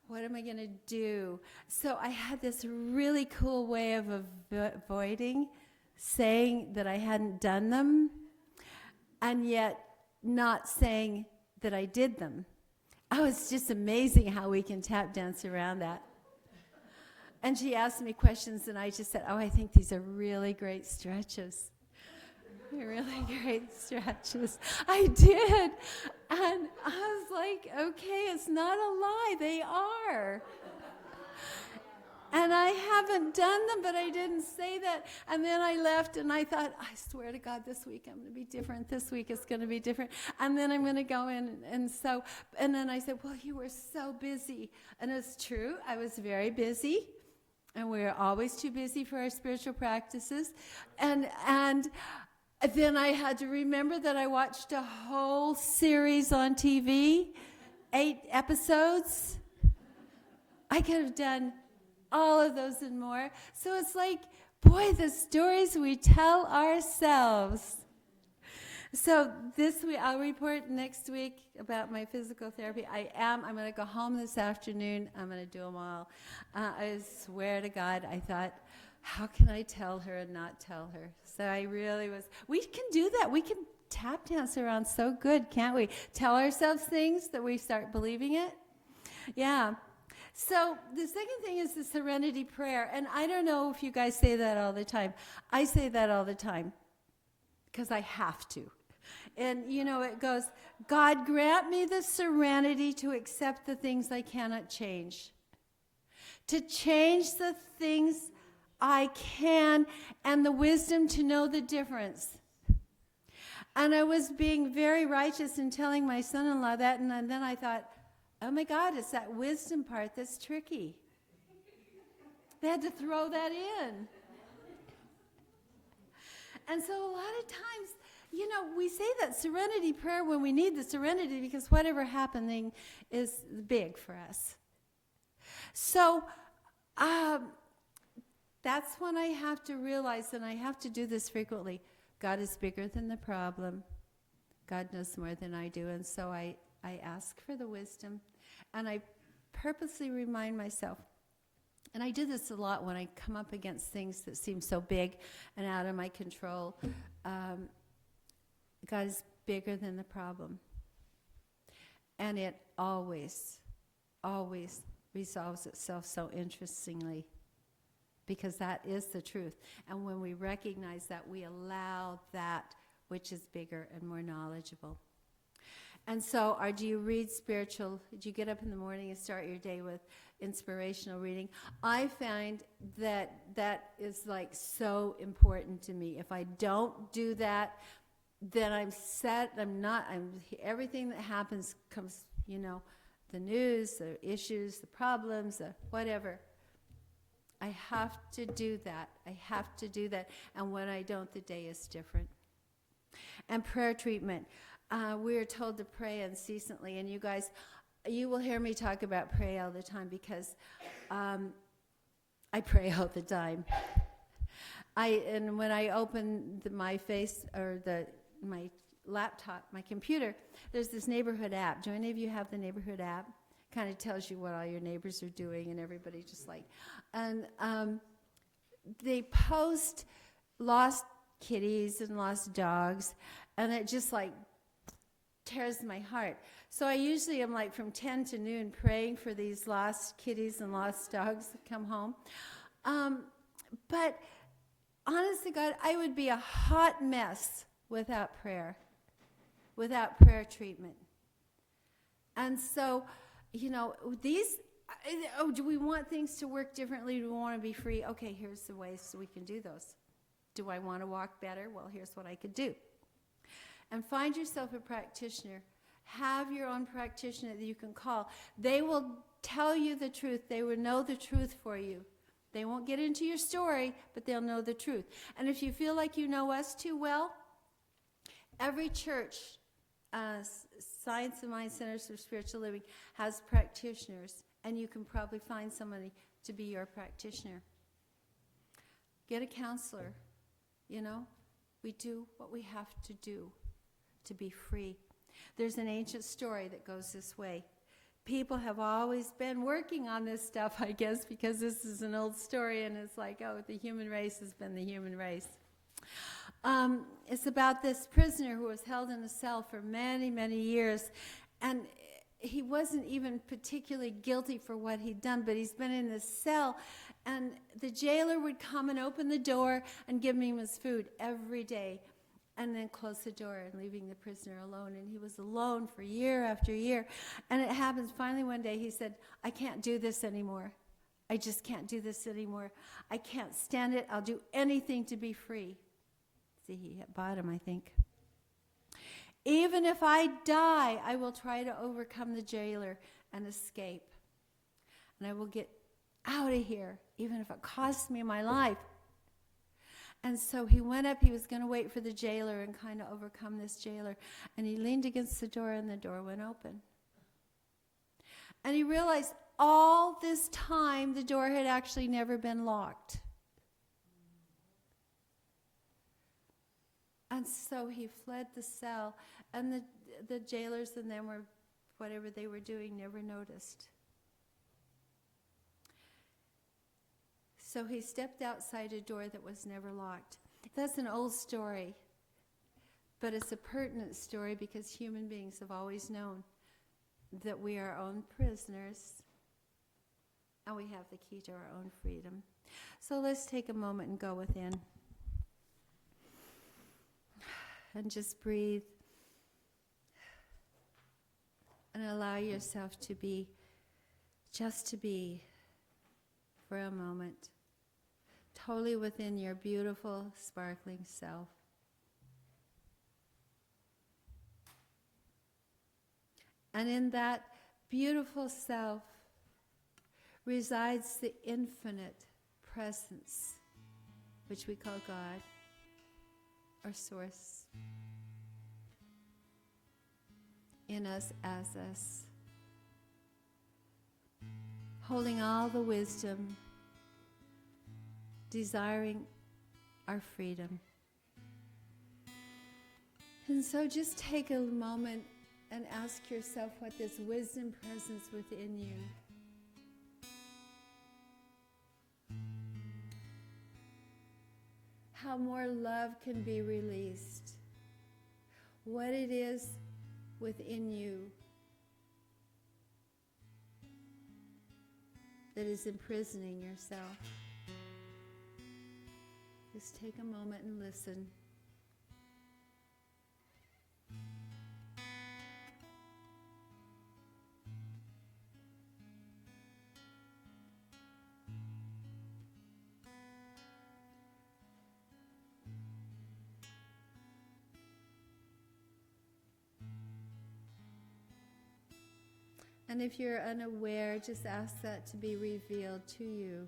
S1: What am I going to do? So I had this really cool way of avoiding saying that I hadn't done them, and yet not saying that I did them. Oh, it's just amazing how we can tap dance around that. And she asked me questions, and I just said, oh, I think these are really great stretches. They're really great stretches. I did. And I was like, okay, it's not a lie. They are. And I haven't done them, but I didn't say that. And then I left, and I thought, I swear to God, this week I'm going to be different. This week it's going to be different. And then I'm going to go in. And then I said, well, you were so busy. And it's true. I was very busy. And we're always too busy for our spiritual practices. And then I had to remember that I watched a whole series on TV, 8 episodes. I could have done all of those and more. So it's like, boy, the stories we tell ourselves. So this week, I'll report next week about my physical therapy. I'm going to go home this afternoon. I'm going to do them all. I swear to God, I thought, how can I tell her and not tell her? So I really was. We can do that. We can tap dance around so good, can't we? Tell ourselves things that we start believing it. Yeah. So the second thing is the serenity prayer. And I don't know if you guys say that all the time. I say that all the time because I have to. And, you know, it goes, God, grant me the serenity to accept the things I cannot change, to change the things I can, and the wisdom to know the difference. And I was being very righteous in telling my son-in-law that, and then I thought, oh my God, it's that wisdom part that's tricky. They had to throw that in. And so a lot of times, you know, we say that serenity prayer when we need the serenity because whatever happening is big for us. So Um, that's when I have to realize, and I have to do this frequently, God is bigger than the problem. God knows more than I do, and so I ask for the wisdom, and I purposely remind myself, and I do this a lot when I come up against things that seem so big and out of my control. God is bigger than the problem. And it always, always resolves itself so interestingly, because that is the truth. And when we recognize that, we allow that which is bigger and more knowledgeable. And so, do you read spiritual? Do you get up in the morning and start your day with inspirational reading? I find that that is like so important to me. If I don't do that, then I'm set. Everything that happens comes, the news, the issues, the problems, the whatever. I have to do that. And when I don't, the day is different. And prayer treatment. We are told to pray unceasingly, and you guys, you will hear me talk about pray all the time because I pray all the time. And when I open my my laptop, my computer, there's this neighborhood app. Do any of you have the neighborhood app? Kind of tells you what all your neighbors are doing, and everybody just like, and they post lost kitties and lost dogs, and it just like tears my heart. So I usually am like from 10 to noon praying for these lost kitties and lost dogs that come home. But honestly, God, I would be a hot mess without prayer treatment. And so, do we want things to work differently? Do we want to be free? Okay, here's the ways so we can do those. Do I want to walk better? Well, here's what I could do. And find yourself a practitioner. Have your own practitioner that you can call. They will tell you the truth. They will know the truth for you. They won't get into your story, but they'll know the truth. And if you feel like you know us too well, every church, Science and Mind Centers for Spiritual Living, has practitioners, and you can probably find somebody to be your practitioner. Get a counselor. We do what we have to do to be free. There's an ancient story that goes this way. People have always been working on this stuff, I guess, because this is an old story, and it's like, the human race has been the human race. It's about this prisoner who was held in a cell for many, many years, and he wasn't even particularly guilty for what he'd done, but he's been in this cell, and the jailer would come and open the door and give him his food every day, and then close the door and leaving the prisoner alone. And he was alone for year after year. And it happens finally one day, he said, I can't do this anymore. I just can't do this anymore. I can't stand it. I'll do anything to be free. See, he hit bottom, I think. Even if I die, I will try to overcome the jailer and escape. And I will get out of here, even if it costs me my life. And so he went up. He was going to wait for the jailer and kind of overcome this jailer. And he leaned against the door, and the door went open. And he realized all this time the door had actually never been locked. And so he fled the cell, and the jailers and them were, whatever they were doing, never noticed. So he stepped outside a door that was never locked. That's an old story, but it's a pertinent story because human beings have always known that we are our own prisoners and we have the key to our own freedom. So let's take a moment and go within and just breathe and allow yourself to be, just to be for a moment, totally within your beautiful, sparkling self. And in that beautiful self resides the infinite presence, which we call God, or Source, in us, as us, holding all the wisdom desiring our freedom. And so just take a moment and ask yourself what this wisdom presence within you. How more love can be released. What it is within you that is imprisoning yourself. Just take a moment and listen. And if you're unaware, just ask that to be revealed to you.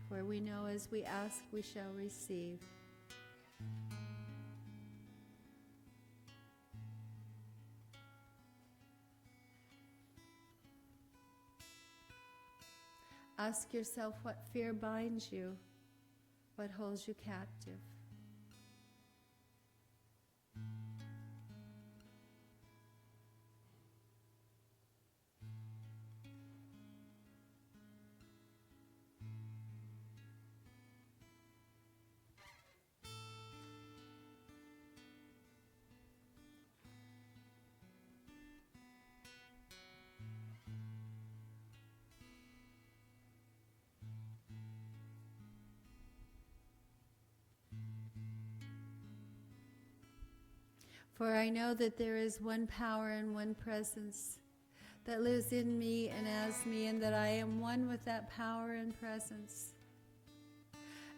S1: For we know as we ask, we shall receive. Ask yourself what fear binds you, what holds you captive. For I know that there is one power and one presence that lives in me and as me, and that I am one with that power and presence.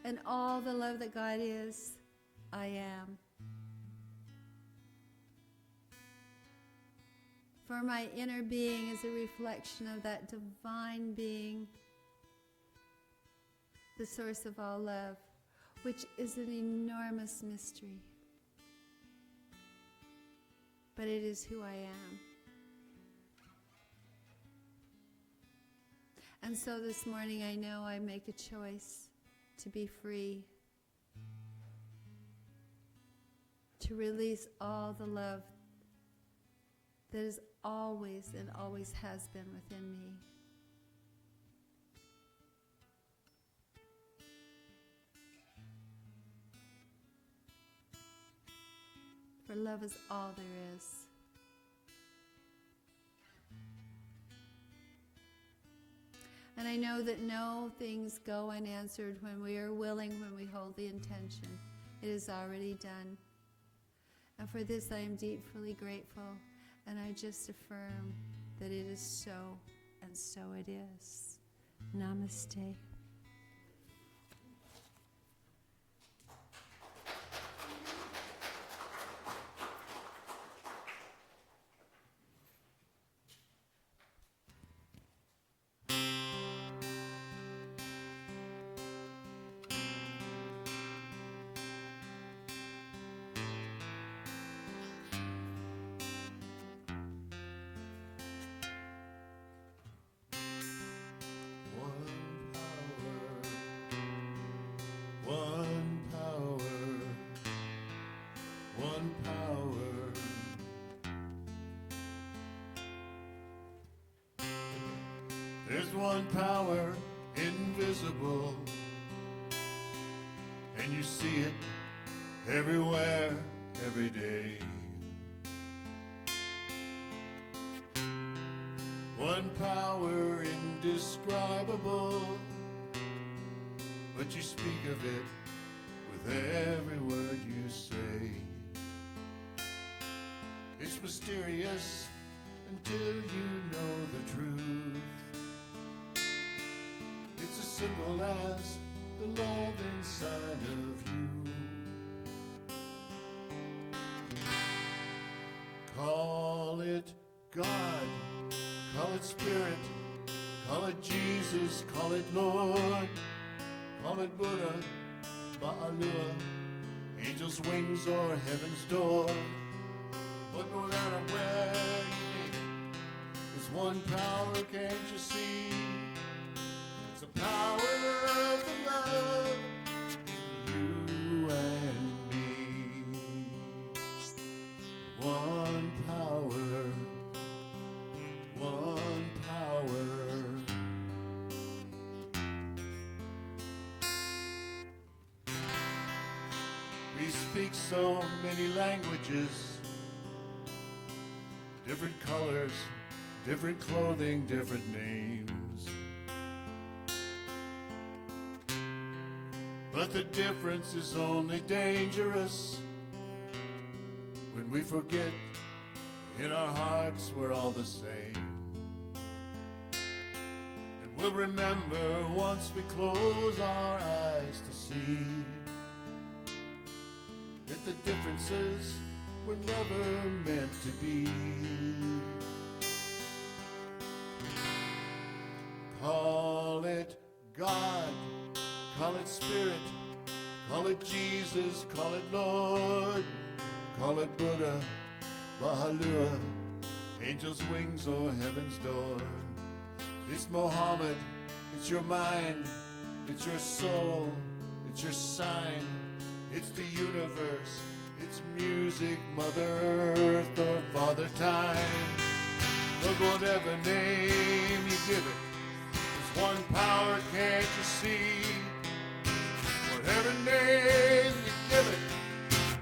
S1: And all the love that God is, I am. For my inner being is a reflection of that divine being, the source of all love, which is an enormous mystery. But it is who I am. And so this morning I know I make a choice to be free, to release all the love that is always and always has been within me. For love is all there is. And I know that no things go unanswered when we are willing, when we hold the intention. It is already done. And for this I am deeply grateful, and I just affirm that it is so, and so it is. Namaste.
S4: One power, one power. There's one power invisible, and you see it everywhere, every day. One power indescribable, but you speak of it with every word you say. It's mysterious until you know the truth. It's as simple as the love inside of you. Call it God, call it Spirit, call it Jesus, call it Lord. Call it Buddha, Ba'alua, angels' wings or heaven's door. But no matter where you be, there's one power, can't you see? It's the power of the speak so many languages, different colors, different clothing, different names. But the difference is only dangerous when we forget in our hearts we're all the same. And we'll remember once we close our eyes to see that the differences were never meant to be. Call it God, call it Spirit, call it Jesus, call it Lord, call it Buddha, Bahalua, angels' wings or heaven's door. It's Mohammed, it's your mind, it's your soul, it's your sign, it's the universe, it's music, Mother Earth or Father Time. Look, whatever name you give it, there's one power, can't you see? Whatever name you give it,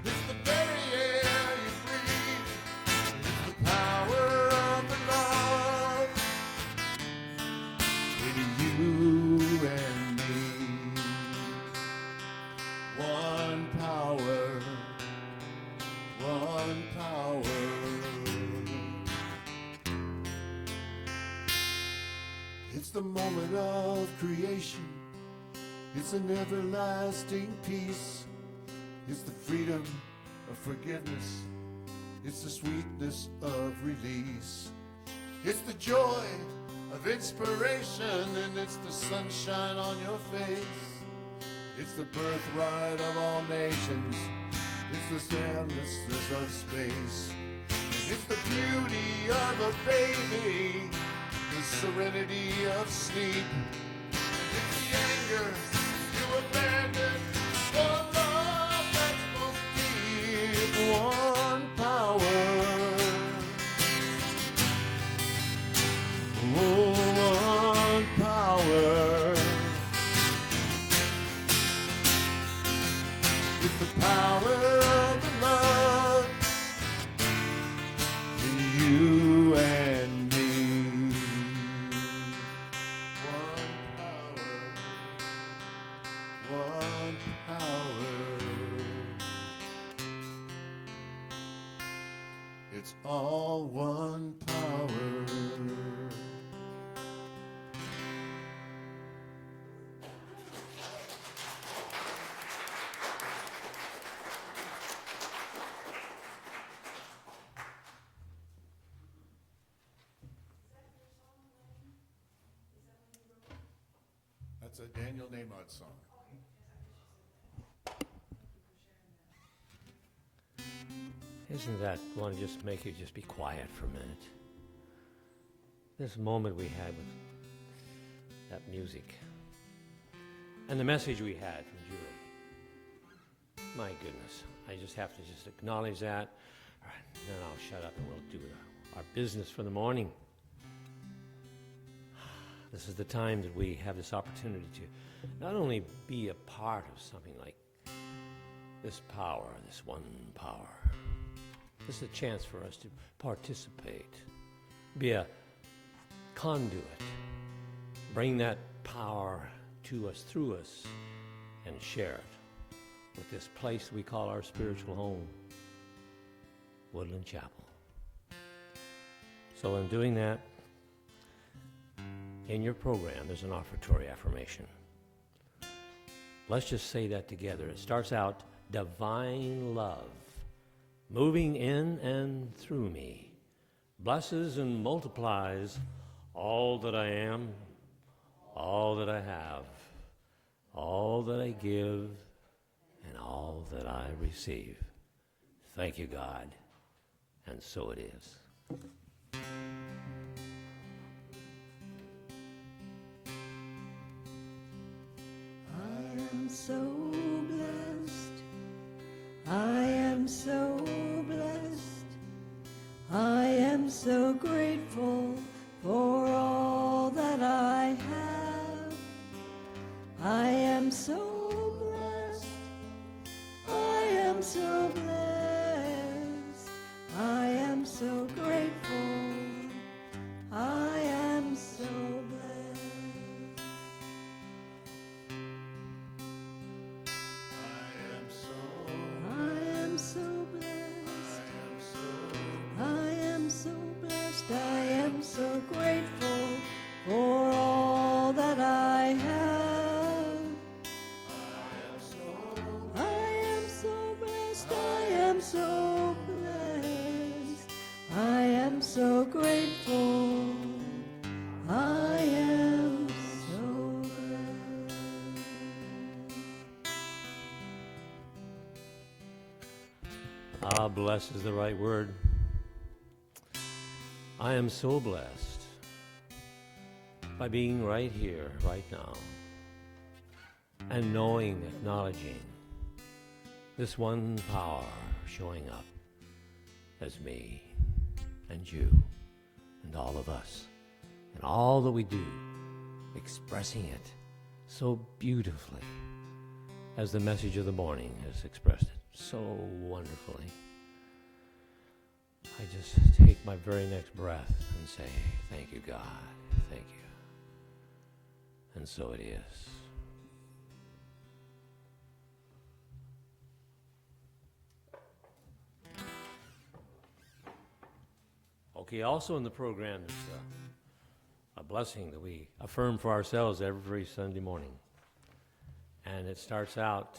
S4: it's the very air you breathe. It's the power of the love in you and me. One power, one power. It's the moment of creation. It's an everlasting peace. It's the freedom of forgiveness. It's the sweetness of release. It's the joy of inspiration, and it's the sunshine on your face. It's the birthright of all nations. It's the endlessness of space. And it's the beauty of a baby, the serenity of sleep. It's the anger you abandon for love that's most deep. One power, oh, one power. It's the power of the love in you and me. One power, one power. It's all one power. That's a Daniel Namod song.
S6: Isn't that one just make you just be quiet for a minute? This moment we had with that music and the message we had from Julie. My goodness, I just have to just acknowledge that. All right, then I'll shut up and we'll do our business for the morning. This is the time that we have this opportunity to not only be a part of something like this power, this one power. This is a chance for us to participate, be a conduit, bring that power to us, through us, and share it with this place we call our spiritual home, Woodland Chapel. So in doing that, in your program, there's an offertory affirmation. Let's just say that together. It starts out, divine love, moving in and through me, blesses and multiplies all that I am, all that I have, all that I give, and all that I receive. Thank you, God. And so it is.
S3: I am so blessed. I am so blessed. I am so grateful for all that I have. I am so blessed. I am so blessed. I am so grateful. I am so blessed. I am so blessed. I am so blessed. I am so grateful for all that I have. I am so blessed. I am so blessed. I am so grateful. I am so blessed.
S6: Ah, bless is the right word. I am so blessed by being right here, right now, and knowing, acknowledging this one power showing up as me and you and all of us and all that we do, expressing it so beautifully as the message of the morning has expressed it so wonderfully. I just take my very next breath and say, thank you, God, thank you. And so it is. Okay, also in the program is a blessing that we affirm for ourselves every Sunday morning. And it starts out,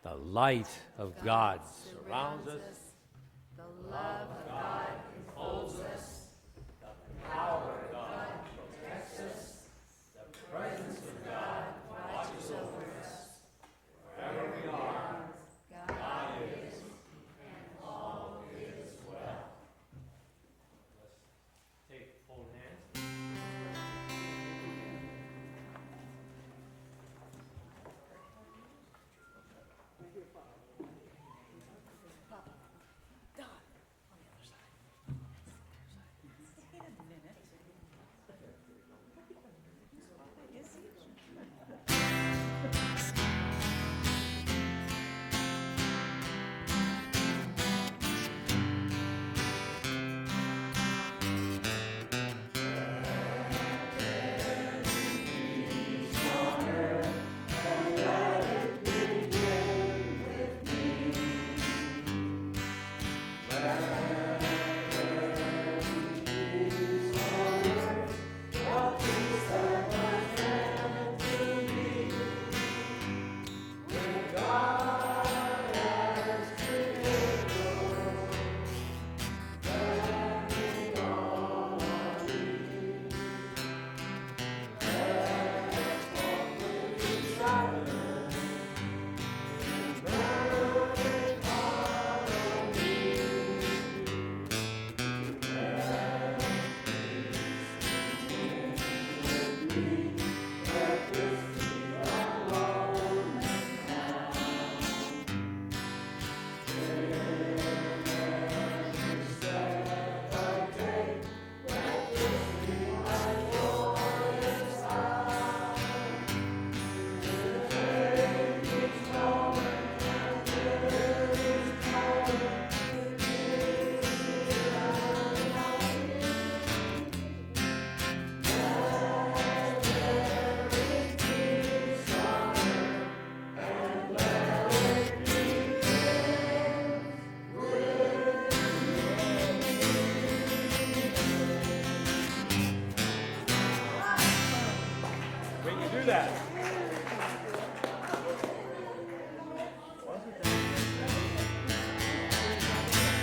S6: the light of God surrounds us. The love of God enfolds us. The power of God protects us. The presence of God watches over us. Wherever we are, God is, and all is well. Let's take hold hands.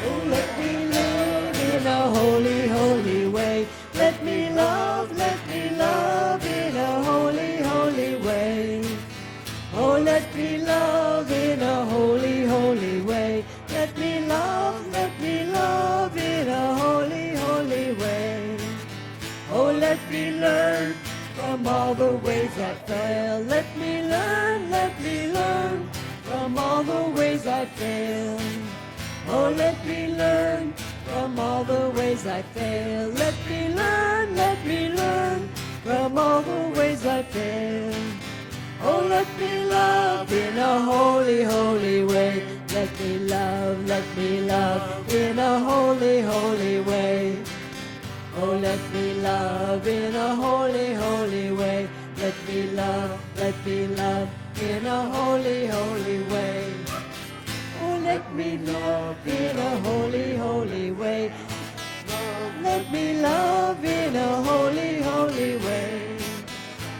S3: Oh, let me live in a holy, holy way. Let me love in a holy, holy way. Oh, let me love in a holy, holy way. Let me love in a holy, holy way. Oh, let me learn from all the ways I fail. Let me learn from all the ways I fail. Oh, let me learn from all the ways I fail. Let me learn from all the ways I fail. Oh, let me love in a holy, holy way. Let love in a holy, holy way. Oh, let me love in a holy, holy way. Let me love in a holy, holy way. Oh, let me love in a holy, holy way. Let me love in a holy, holy way.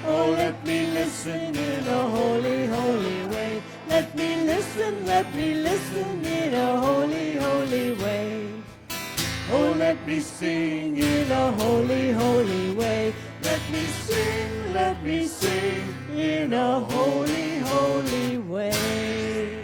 S3: Oh, let me listen in a holy, holy way. Let me listen in a holy, holy way. Oh, let me sing in a holy, holy way. Let me sing in a holy, holy way.